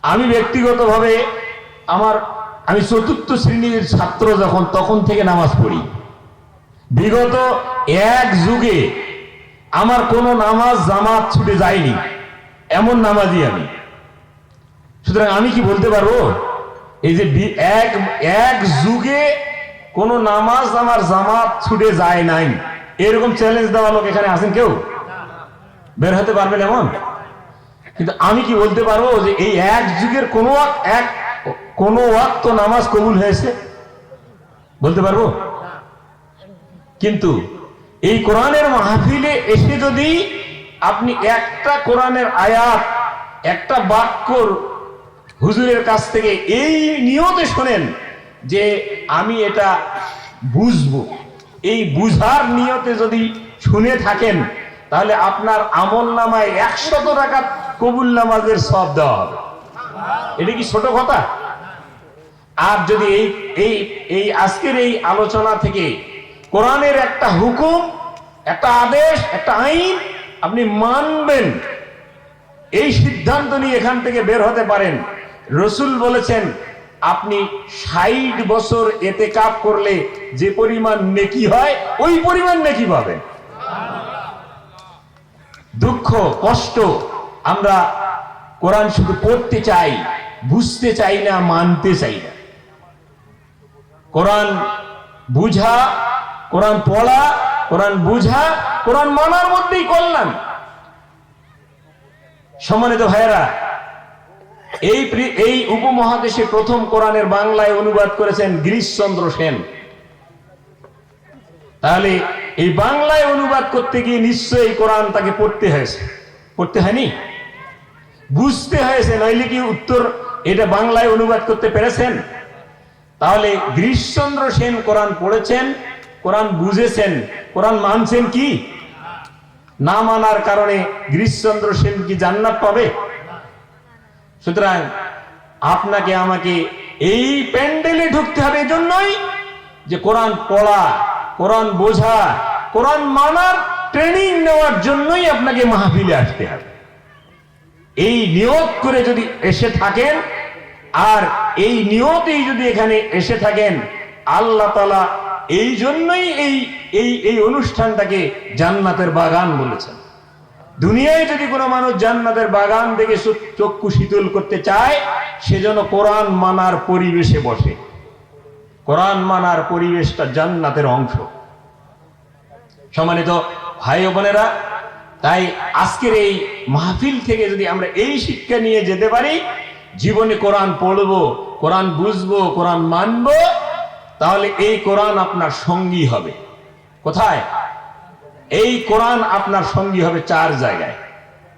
আমি ব্যক্তিগতভাবে আমি চতুর্থ শ্রেণীর ছাত্র তখন থেকে নামাজ পড়ি। বিগত এক যুগে আমার কোনো নামাজ জামাত ছুটে যায়নি, এমন নামাজি আমি। সুতরাং আমি কি বলতে পারবো এই যে এক যুগে কোনো নামাজ আমার জামাত ছুটে যায় নাই, এরকম চ্যালেঞ্জ দেওয়া লোক এখানে আছেন কেউ? বের হতে পারবেন এমন? কিন্তু আমি কি বলতে পারবো যে এই এক যুগের কোনো ওয়াক্ত নামাজ কবুল হয়েছে? বলতে পারবো? কিন্তু এই কোরআনের মাহফিলে এসে যদি আপনি একটা কোরআনের আয়াত, একটা বাক্যর হুজুরের কাছ থেকে এই নিয়তে শোনেন যে আমি এটা বুঝবো, এই বুঝার নিয়তে যদি শুনে থাকেন, তাহলে আপনার আমল নামায় 100 টাকা কবুল নামাজের সব দেওয়া হবে। এটা কি ছোট কথা? আর যদি এই আজকের এই আলোচনা থেকে কোরআনের একটা হুকুম, একটা আদেশ, একটা আইন আপনি মানবেন, এই সিদ্ধান্ত নিয়ে এখান থেকে বের হতে পারেন। রসুল বলেছেন আপনি 60 বছর ইতিকাফ করলে যে পরিমাণ নেকি হয় ওই পরিমাণ নেকি পাবেন। দুঃখ কষ্ট, আমরা কোরআন শুধু পড়তে চাই, বুঝতে চাই না, মানতে চাই না। কোরআন বুঝা, কোরআন পড়া, কোরআন বুঝা, কোরআন মানার মধ্যেই কল্যাণ। সম্মানিত ভাইয়েরা, এই উপমহাদেশে প্রথম কোরআনের বাংলায় অনুবাদ করেছেন গিরিশচন্দ্র সেন। তাহলে এই বাংলায় অনুবাদ করতে গিয়ে নিশ্চয়ই কোরআন তাকে পড়তে হয়েছে, পড়তে হয়নি, বুঝতে হয়েছে, নইলে কি উত্তর এটা বাংলায় অনুবাদ করতে পেরেছেন? তাহলে গিরিশচন্দ্র সেন কোরআন পড়েছেন, কোরআন বুঝেছেন, কোরআন মানছেন কি? না মানার কারণে গিরিশচন্দ্র সেন কি জান্নাত পাবে? সুতরাং আপনাকে আমাকে এই প্যান্ডেলে ঢুকতে হবে এজন্যই যে কোরআন পড়া, কোরআন বোঝা, কোরআন মানার ট্রেনিং নেওয়ার জন্যই আপনাকে মাহফিলে আসতে হবে। এই নিয়ত করে যদি এসে থাকেন, আর এই নিয়তেই যদি এখানে এসে থাকেন, আল্লাহ তাআলা এই জন্যই এই অনুষ্ঠানটাকে জান্নাতের বাগান বলেছেন। দুনিয়ায় যদি কোনো মানুষ জান্নাতের বাগান দেখে চক্ষু শীতল করতে চায়, সেজন্য কোরআন মানার পরিবেশে বসে। কোরআন মানার পরিবেশটা জান্নাতের অংশ। সম্মানিত ভাই ও বোনেরা, তাই আজকের এই মাহফিল থেকে যদি আমরা এই শিক্ষা নিয়ে যেতে পারি, জীবনে কোরআন পড়বো, কোরআন বুঝবো, কোরআন মানবো, তাহলে এই কোরআন আপনার সঙ্গী হবে। কোথায়? এই কোরআন আপনার সঙ্গী হবে 4 জায়গায়: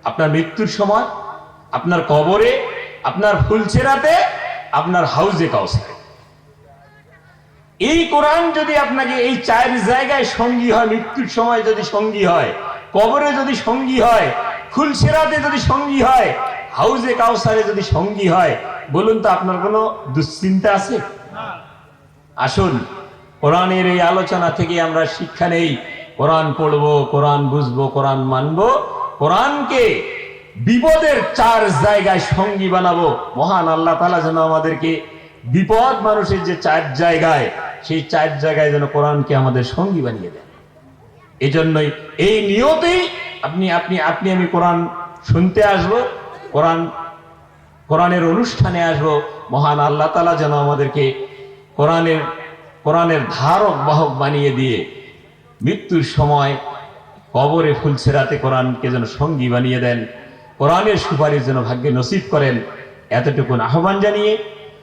আপনার মৃত্যুর সময়, আপনার কবরে, আপনার ফুলছেরাতে, আপনার হাউজে কাউসারে। এই কোরআন যদি আপনাকে এই 4 জায়গায় সঙ্গী হয়, মৃত্যুর সময় যদি সঙ্গী হয়, কবরে যদি সঙ্গী হয়, ফুলছেরাতে যদি সঙ্গী হয়, হাউজে কাউসারে যদি সঙ্গী হয়, বলুন তো আপনার কোনো দুশ্চিন্তা আছে? আসুন কোরআনের এই আলোচনা থেকে আমরা শিক্ষা নেই। কোরআন পড়বো, কোরআন বুঝবো, কোরআন মানবো, কোরআনকে বিপদের 4 জায়গায় সঙ্গী বানাবো। মহান আল্লাহ তাআলা যেন আমাদেরকে বিপদ মানুষের যে 4 জায়গায়, সেই 4 জায়গায় যেন কোরআনকে আমাদের সঙ্গী বানিয়ে দেন। এই জন্যই এই নিয়তেই আমি কোরআন শুনতে আসবো, কোরআনের অনুষ্ঠানে আসবো। মহান আল্লাহ তাআলা যেন আমাদেরকে কোরআনের ধারক বাহক বানিয়ে দিয়ে মৃত্যুর সময় কবরে ফুলছেরাতে কোরআনকে যেন সঙ্গী বানিয়ে দেন, কোরআনের সুপারিশ যেন ভাগ্যে নসিব করেন। এতটুকু আহ্বান জানিয়ে